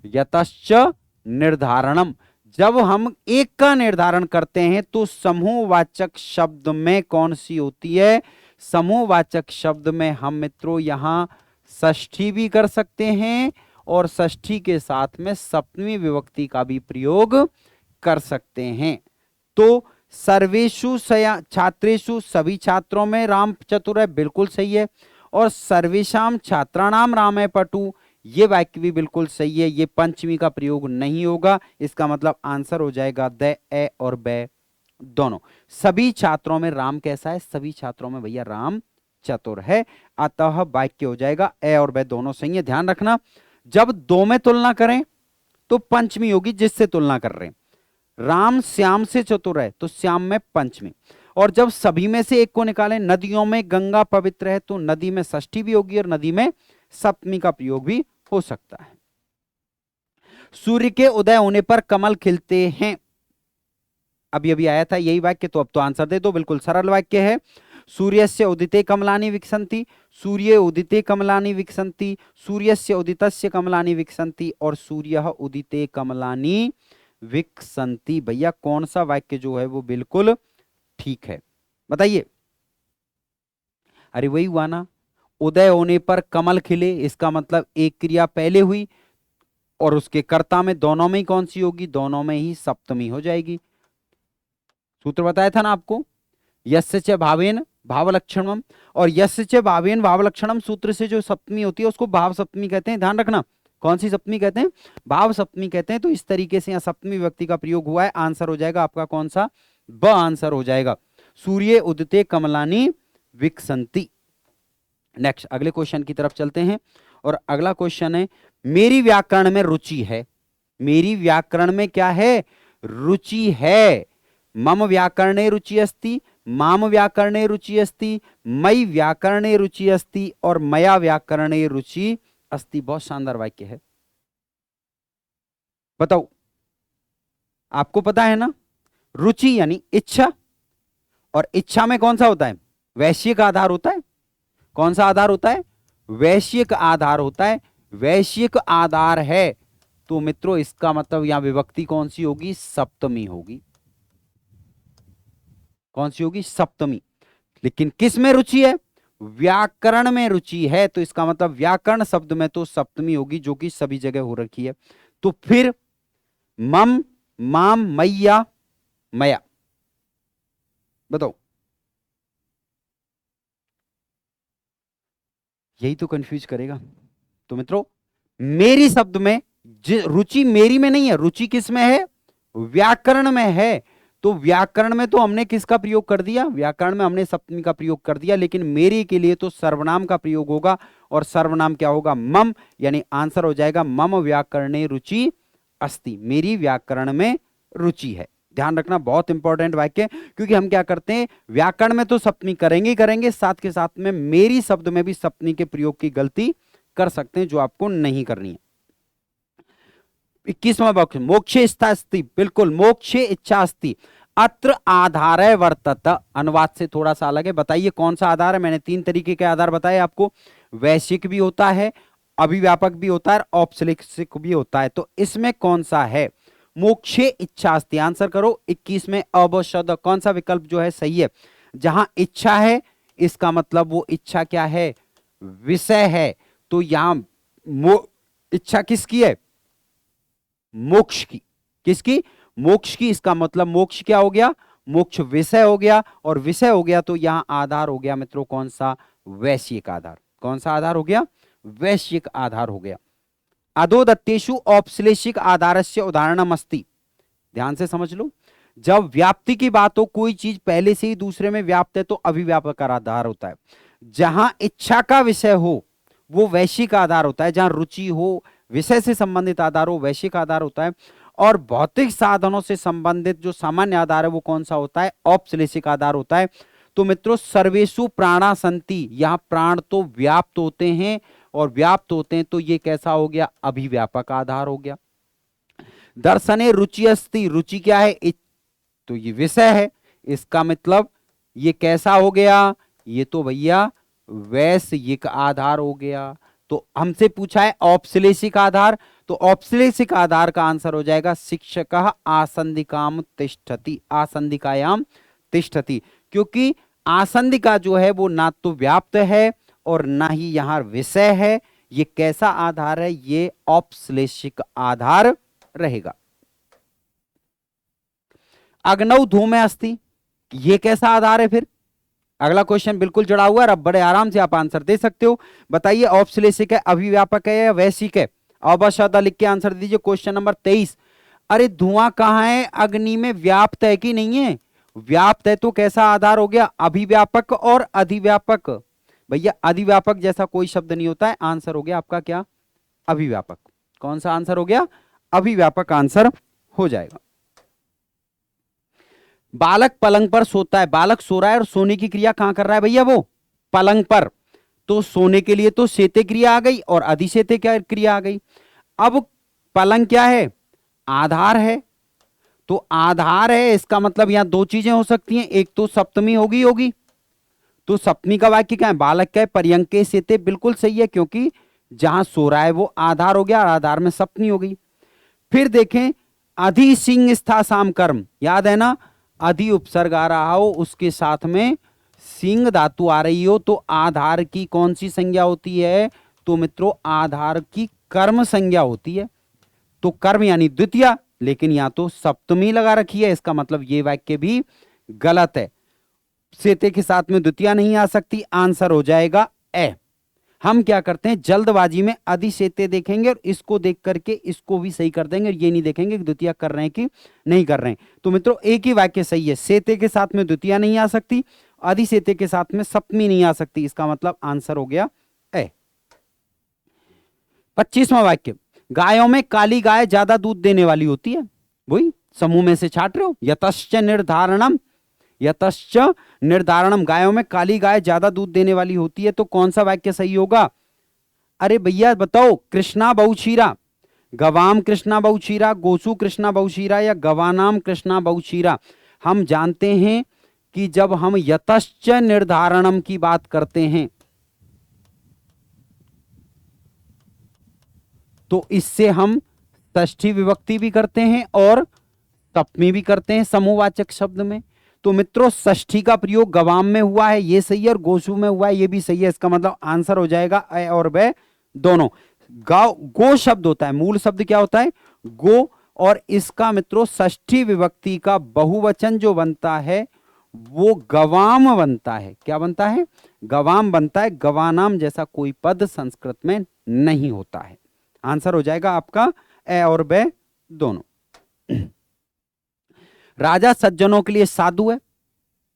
यतश्च निर्धारणम। जब हम एक का निर्धारण करते हैं तो समूहवाचक शब्द में कौन सी होती है? समूहवाचक शब्द में हम मित्रों यहां षष्ठी भी कर सकते हैं और षष्ठी के साथ में सप्तमी विभक्ति का भी प्रयोग कर सकते हैं। तो सर्वेषु छात्रेषु, सभी छात्रों में राम चतुर है, बिल्कुल सही है। और सर्वेषां छात्राणाम रामे पटु, ये वाक्य भी बिल्कुल सही है। ये पंचमी का प्रयोग नहीं होगा। इसका मतलब आंसर हो जाएगा द, ए और बै दोनों। सभी छात्रों में राम कैसा है? सभी छात्रों में भैया राम चतुर है। अतः वाक्य हो जाएगा ए और बै दोनों सही है। ध्यान रखना, जब दो में तुलना करें तो पंचमी होगी जिससे तुलना कर रहे हैं। राम श्याम से चतुर है तो श्याम में पंचमी। और जब सभी में से एक को निकालें, नदियों में गंगा पवित्र है, तो नदी में षष्ठी भी होगी और नदी में सप्तमी का प्रयोग भी हो सकता है। सूर्य के उदय होने पर कमल खिलते हैं। अभी अभी आया था यही वाक्य, तो अब तो आंसर दे दो, बिल्कुल सरल वाक्य है। सूर्यस्य उदिते कमलानि विकसन्ति, सूर्ये उदिते कमलानि विकसन्ति, सूर्यस्य उदितस्य कमलानि विकसन्ति और सूर्यः उदिते कमलानि विकसन्ति। भैया कौन सा वाक्य जो है वो बिल्कुल ठीक है, बताइए। अरे वही हुआ ना, उदय होने पर कमल खिले, इसका मतलब एक क्रिया पहले हुई और उसके कर्ता में दोनों में ही कौन सी होगी, दोनों में ही सप्तमी हो जाएगी। सूत्र बताया था ना आपको, यस्य च भावेन भावलक्षणम, और यस्य च भावेन भावलक्षणम सूत्र से जो सप्तमी होती है उसको भाव सप्तमी कहते हैं, ध्यान रखना। कौन सी सप्तमी कहते हैं, भाव सप्तमी कहते हैं। तो इस तरीके से यहाँ सप्तमी विभक्ति का प्रयोग हुआ है। आंसर हो जाएगा आपका कौन सा, ब आंसर हो जाएगा। सूर्य उदिते कमलानि विकसंति। नेक्स्ट अगले क्वेश्चन की तरफ चलते हैं, और अगला क्वेश्चन है, मेरी व्याकरण में रुचि है। मेरी व्याकरण में क्या है, रुचि है। मम व्याकरणे रुचि अस्ति, माम व्याकरणे रुचि अस्ति, मई व्याकरणे रुचि अस्ति और मया व्याकरणे रुचि अस्ति। बहुत शानदार वाक्य है, बताओ आपको पता है ना, रुचि यानी इच्छा, और इच्छा में कौन सा होता है, वैश्विक आधार होता है। कौन सा आधार होता है, वैश्विक आधार होता है। वैश्विक आधार है तो मित्रों इसका मतलब यहां विभक्ति कौन सी होगी, सप्तमी होगी। कौन सी होगी, सप्तमी। लेकिन किस में रुचि है, व्याकरण में रुचि है, तो इसका मतलब व्याकरण शब्द में तो सप्तमी होगी, जो कि सभी जगह हो रखी है। तो फिर मम माम मैया मया, बताओ। यही तो कंफ्यूज करेगा। तो मित्रों मेरी शब्द में रुचि मेरी में नहीं है, रुचि किस में है, व्याकरण में है। तो व्याकरण में तो हमने किसका प्रयोग कर दिया, व्याकरण में हमने सप्तमी का प्रयोग कर दिया, लेकिन मेरी के लिए तो सर्वनाम का प्रयोग होगा, और सर्वनाम क्या होगा, मम, यानी आंसर हो जाएगा मम व्याकरणे रुचि अस्ति। मेरी व्याकरण में रुचि है। ध्यान रखना, बहुत इंपॉर्टेंट वाक्य, क्योंकि हम क्या करते हैं, व्याकरण में तो सप्तमी करेंगे ही करेंगे, साथ के साथ में मेरी शब्द में भी सप्तमी के प्रयोग की गलती कर सकते हैं, जो आपको नहीं करनी है। 21वां वाक्य, मोक्षे इच्छा अस्ति, बिल्कुल मोक्षे इच्छा अस्ति, अत्र आधार वर्तत। अनुवाद से थोड़ा सा अलग है, बताइए कौन सा आधार है। मैंने 3 तरीके के आधार बताए आपको, वैश्विक भी होता है, अभिव्यापक भी होता है, औपश्लिष्टिक भी होता है। तो इसमें कौन सा है, मोक्षे इच्छा अस्ति। आंसर करो। 21 में अब शब्द कौन सा विकल्प जो है सही है, जहां इच्छा है इसका मतलब वो इच्छा क्या है, विषय है। तो यहां इच्छा किसकी है, मोक्ष की। किसकी, मोक्ष की। इसका मतलब मोक्ष क्या हो गया, मोक्ष विषय हो गया, और विषय हो गया तो यहां आधार हो गया मित्रों कौन सा, वैश्विक आधार। कौन सा आधार हो गया, वैश्विक आधार हो गया। अधोदत्तेषु औपश्लेषिक आधारस्य उदाहरणम अस्ति। ध्यान से समझ लो, जब व्याप्ति की बात हो, कोई चीज पहले से ही दूसरे में व्याप्त है तो अभिव्यापक आधार होता है। जहां इच्छा का विषय हो वो वैश्विक आधार होता है, जहां रुचि हो, विषय से संबंधित आधार हो, वैश्विक आधार होता है। और भौतिक साधनों से संबंधित जो सामान्य आधार है वो कौन सा होता है, औपश्लेषिक आधार होता है। तो मित्रों सर्वेषु प्राणा संति, यहां प्राण तो व्याप्त होते हैं, और व्याप्त होते हैं तो ये कैसा हो गया, अभिव्यापक आधार हो गया। दर्शने रुचि अस्ति, रुचि क्या है, तो ये विषय है, इसका मतलब ये कैसा हो गया, ये तो भैया वैश्विक आधार हो गया। तो हमसे पूछा है औपश्लेषिक आधार, तो औपश्लेषिक आधार का आंसर हो जाएगा शिक्षकः आसंदिकाम तिष्ठति, आसंदिकायाम तिष्ठति। क्योंकि आसंदिका जो है वो ना तो व्याप्त है और ना ही यहां विषय है। ये कैसा आधार है, ये औपश्लेषिक आधार रहेगा। अग्नौ धूमे अस्ति, ये कैसा आधार है फिर। अगला क्वेश्चन बिल्कुल जुड़ा हुआ है, अब बड़े आराम से आप आंसर दे सकते हो। बताइए औपश्लेषिक है, अभिव्यापक है या वैश्विक है। अवश्य लिख के आंसर दीजिए। क्वेश्चन नंबर 23, अरे धुआं कहां है, अग्नि में व्याप्त है कि नहीं है, व्याप्त है तो कैसा आधार हो गया, अभिव्यापक और अधिव्यापक। भैया अधिव्यापक जैसा कोई शब्द नहीं होता है, आंसर हो गया आपका क्या, अभिव्यापक। कौन सा आंसर हो गया, अभिव्यापक आंसर हो जाएगा। बालक पलंग पर सोता है, बालक सो रहा है और सोने की क्रिया कहां कर रहा है भैया, वो पलंग पर। तो सोने के लिए तो सेते क्रिया आ गई और अधिसेते क्या क्रिया आ गई। अब पलंग क्या है? आधार है। तो आधार है, इसका मतलब यहां दो चीजें हो सकती हैं, एक तो सप्तमी होगी। तो सप्तमी का वाक्य क्या है? बालक का है पर्यंके सेते, बिल्कुल सही है, क्योंकि जहां सो रहा है वो आधार हो गया और आधार में सप्तमी हो गई। फिर देखें, अधि सिंह स्था साम कर्म, याद है ना? अधि उपसर्ग आ रहा हो, उसके साथ में सिंह धातु आ रही हो, तो आधार की कौन सी संज्ञा होती है? तो मित्रों आधार की कर्म संज्ञा होती है। तो कर्म यानी द्वितीय, लेकिन यहां तो सप्तमी लगा रखी है, इसका मतलब ये वाक्य भी गलत है। सेते के साथ में द्वितीय नहीं आ सकती, आंसर हो जाएगा ए। हम क्या करते हैं, जल्दबाजी में अधिसेते देखेंगे और इसको देख करके इसको भी सही कर देंगे, ये नहीं देखेंगे कि द्वितीय कर रहे हैं कि नहीं कर रहे हैं। तो मित्रों एक ही वाक्य सही है, सेते के साथ में द्वितीय नहीं आ सकती, अधिसेते के साथ में सप्तमी नहीं आ सकती, इसका मतलब आंसर हो गया ए। 25वां वाक्य, गायों में काली गाय ज्यादा दूध देने वाली होती है। वही समूह में से छाट रहे हो, यतश्च निर्धारणम, गायों में काली गाय ज्यादा दूध देने वाली होती है, तो कौन सा वाक्य सही होगा? अरे भैया बताओ, कृष्णा बहुक्षीरा, गवाम कृष्णा बहुक्षीरा, गोसु कृष्णा बहुक्षीरा या गवानाम कृष्णा बहुक्षीरा? हम जानते हैं कि जब हम यतश्च निर्धारणम की बात करते हैं तो इससे हम षष्ठी विभक्ति भी करते हैं और सप्तमी भी करते हैं समूहवाचक शब्द में। तो मित्रों षष्ठी का प्रयोग गवाम में हुआ है, ये सही है, और गोसु में हुआ है, ये भी सही है। इसका मतलब आंसर हो जाएगा अ और ब दोनों। गो शब्द होता है, मूल शब्द क्या होता है? गो, और इसका मित्रों षष्ठी विभक्ति का बहुवचन जो बनता है वो गवाम बनता है। क्या बनता है? गवाम बनता है। गवानाम जैसा कोई पद संस्कृत में नहीं होता है। आंसर हो जाएगा आपका ए और बे दोनों। राजा सज्जनों के लिए साधु है,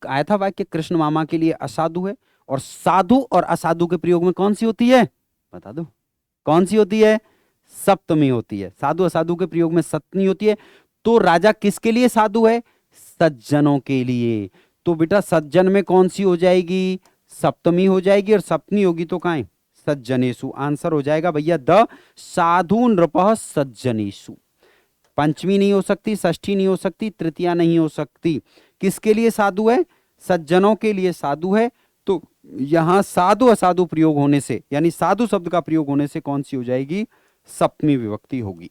आया था वाक्य, कृष्ण मामा के लिए असाधु है। और साधु और असाधु के प्रयोग में कौन सी होती है? बता दो कौन सी होती है? सप्तमी होती है। साधु असाधु के प्रयोग में सप्तमी होती है। तो राजा किसके लिए साधु है? सज्जनों के लिए। तो बेटा सज्जन में कौन सी हो जाएगी? सप्तमी हो जाएगी, और सप्तमी होगी तो कहां? सज्जनेशु। आंसर हो जाएगा भैया द साधु नृपः सज्जनेशु। पंचमी नहीं हो सकती, षष्ठी नहीं हो सकती, तृतीया नहीं हो सकती। किसके लिए साधु है? सज्जनों के लिए साधु है। तो यहां साधु असाधु प्रयोग होने से, यानी साधु शब्द का प्रयोग होने से कौन सी हो जाएगी? सप्तमी विभक्ति होगी।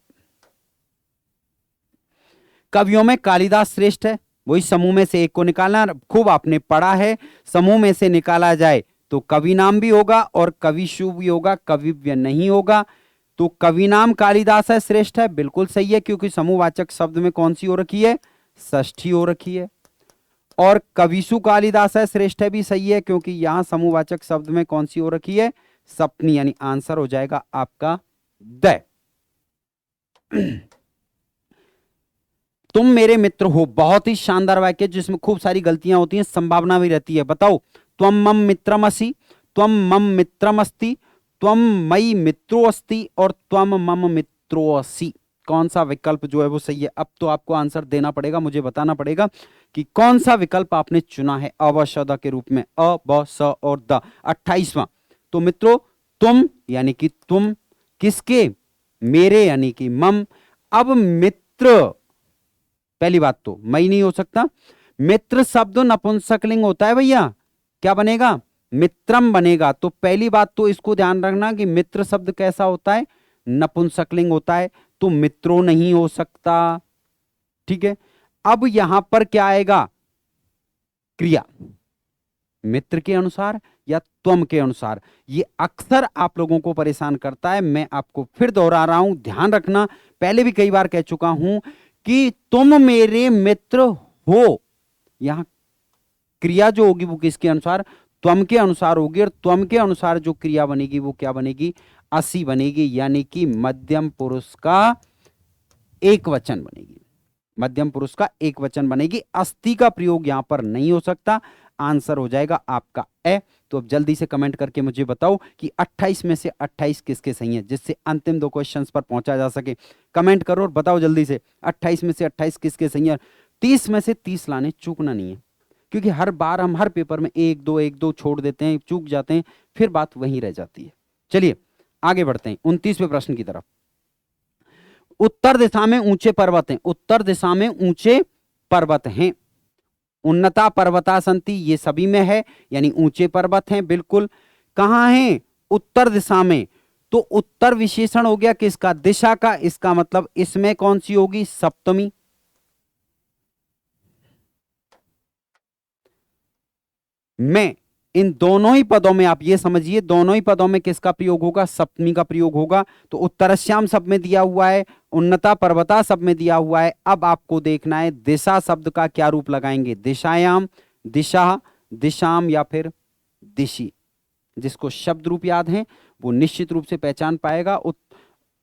कवियों में कालिदास श्रेष्ठ है, वही समूह में से एक को निकालना। खूब आपने पढ़ा है, समूह में से निकाला जाए तो कवि नाम भी होगा और कविशु भी होगा, कविव्य नहीं होगा। तो कवि नाम कालिदास है, श्रेष्ठ है, बिल्कुल सही है, क्योंकि समूहवाचक शब्द में कौन सी हो रखी है? षष्ठी हो रखी है। और कविशु कालिदास है, श्रेष्ठ है, भी सही है, क्योंकि यहां समूहवाचक शब्द में कौन सी हो रखी है? सप्तमी, यानी आंसर हो जाएगा आपका द। तुम मेरे मित्र हो, बहुत ही शानदार वाक्य जिसमें खूब सारी गलतियां होती हैं, संभावना भी रहती है। बताओ, त्वम मम मित्रमसि, त्वम मम मित्रमस्ति, त्वम मई मित्रो अस्ति और त्वम मम मित्रो असि, कौन सा विकल्प जो है वो सही है? अब तो आपको आंसर देना पड़ेगा, मुझे बताना पड़ेगा कि कौन सा विकल्प आपने चुना है अ ब श द के रूप में, अ ब स और द। 28वां, तो मित्रों तुम यानी कि तुम किसके? मेरे यानी कि मम। अब मित्र, पहली बात तो मई नहीं हो सकता, मित्र शब्द नपुंसकलिंग होता है भैया, क्या बनेगा? मित्रम बनेगा। तो पहली बात तो इसको ध्यान रखना कि मित्र शब्द कैसा होता है? नपुंसकलिंग होता है, तो मित्रों नहीं हो सकता। ठीक है, अब यहां पर क्या आएगा? क्रिया, मित्र के अनुसार या त्वम के अनुसार। ये अक्सर आप लोगों को परेशान करता है, मैं आपको फिर दोहरा रहा हूं, ध्यान रखना। पहले भी कई बार कह चुका हूं कि तुम मेरे मित्र हो, यहां क्रिया जो होगी वो किसके अनुसार? त्वम के अनुसार होगी, और त्वम के अनुसार जो क्रिया बनेगी वो क्या बनेगी? असि बनेगी, यानी कि मध्यम पुरुष का एक वचन बनेगी। मध्यम पुरुष का एक वचन बनेगी, अस्ति का प्रयोग यहां पर नहीं हो सकता। आंसर हो जाएगा आपका ए। तो अब जल्दी से कमेंट करके मुझे बताओ कि 28 में से 28 किसके सही हैं, जिससे अंतिम दो क्वेश्चंस पर पहुंचा जा सके। कमेंट करो और बताओ जल्दी से 28 में से 28 किसके सही है। 30 में से 30 लाने चूकना नहीं है, क्योंकि हर बार हम हर पेपर में एक दो छोड़ देते हैं, चूक जाते हैं, फिर बात वहीं रह जाती है। चलिए आगे बढ़ते हैं 29वें प्रश्न की तरफ। उत्तर दिशा में ऊंचे पर्वत हैं, उत्तर दिशा में ऊंचे पर्वत हैं। उन्नता पर्वता संति, ये सभी में है, यानी ऊंचे पर्वत हैं। बिल्कुल कहां हैं? उत्तर दिशा में। तो उत्तर विशेषण हो गया किसका? दिशा का। इसका मतलब इसमें कौन सी होगी? सप्तमी। मैं इन दोनों ही पदों में, आप ये समझिए, दोनों ही पदों में किसका प्रयोग होगा? सप्तमी का प्रयोग होगा। तो उत्तरश्याम सब में दिया हुआ है, उन्नता पर्वता सब में दिया हुआ है। अब आपको देखना है दिशा शब्द का क्या रूप लगाएंगे। दिशायाम, दिशा, दिशाम या फिर दिशी। जिसको शब्द रूप याद है वो निश्चित रूप से पहचान पाएगा।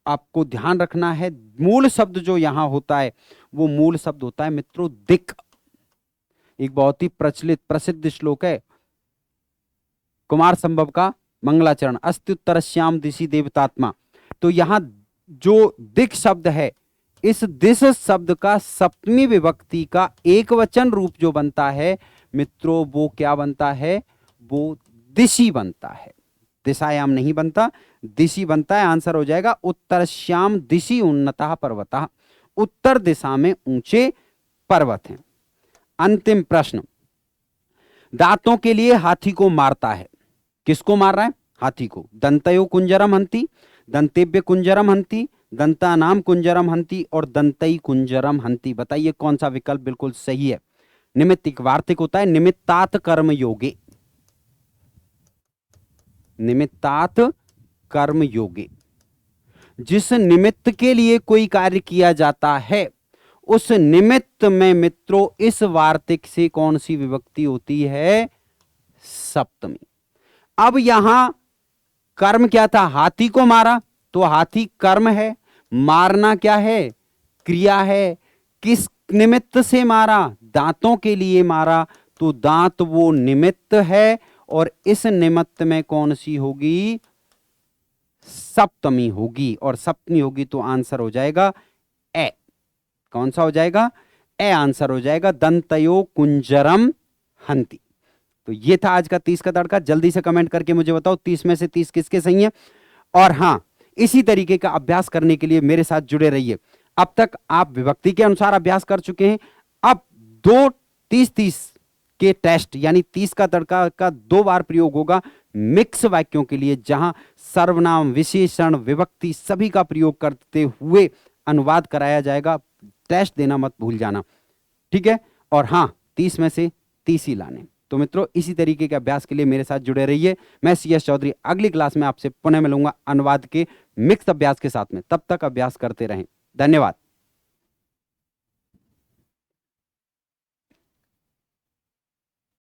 आपको ध्यान रखना है मूल शब्द जो यहां होता है वो मूल शब्द होता है मित्रों दिक्। एक बहुत ही प्रचलित प्रसिद्ध श्लोक है कुमार संभव का, मंगलाचरण, अस्त्युत्तरश्याम दिशि देवतात्मा। तो यहां जो दिक् शब्द है, इस दिश शब्द का सप्तमी विभक्ति का एक वचन रूप जो बनता है मित्रों, वो क्या बनता है? वो दिशि बनता है। दिशायाम नहीं बनता, दिशि बनता है। आंसर हो जाएगा उत्तरश्याम दिशि उन्नतः पर्वतः। उत्तर दिशा में ऊंचे पर्वत हैं। अंतिम प्रश्न, दांतों के लिए हाथी को मारता है। किसको मार रहा है? हाथी को। दंतयो कुंजरम हंति, दंतेभ्य कुंजरम हंति, दंतानाम कुंजरम हंति और दंतई कुंजरम हंति। बताइए कौन सा विकल्प बिल्कुल सही है? निमित्तिक वार्तिक होता है, निमित्तात कर्म योगे, निमित्तात कर्म योगे। जिस निमित्त के लिए कोई कार्य किया जाता है उस निमित्त में मित्रों इस वार्तिक से कौन सी विभक्ति होती है? सप्तमी। अब यहां कर्म क्या था? हाथी को मारा, तो हाथी कर्म है, मारना क्या है? क्रिया है। किस निमित्त से मारा? दांतों के लिए मारा, तो दांत वो निमित्त है और इस निमित्त में कौन सी होगी? सप्तमी होगी। और सप्तमी होगी तो आंसर हो जाएगा ए। कौन सा हो जाएगा? ए आंसर हो जाएगा। दंतयो कुंजरम हंति। तो ये था आज का 30 का तड़का। जल्दी से कमेंट करके मुझे बताओ 30 में से 30 किसके सही है। और हां, इसी तरीके का अभ्यास करने के लिए मेरे साथ जुड़े रहिए। अब तक आप विभक्ति के अनुसार अभ्यास कर चुके हैं। अब दो 30-30 के टेस्ट यानी 30 का तड़का का 2 बार प्रयोग होगा मिक्स वाक्यों के लिए, जहां सर्वनाम, विशेषण, विभक्ति सभी का प्रयोग करते हुए अनुवाद कराया जाएगा। टेस्ट देना मत भूल जाना, ठीक है? और हां, 30 में से 30 ही लाने। तो मित्रों इसी तरीके के अभ्यास के लिए मेरे साथ जुड़े रहिए। मैं CS चौधरी अगली क्लास में आपसे पुनः मिलूंगा अनुवाद के मिक्स अभ्यास के साथ में। तब तक अभ्यास करते रहें। धन्यवाद।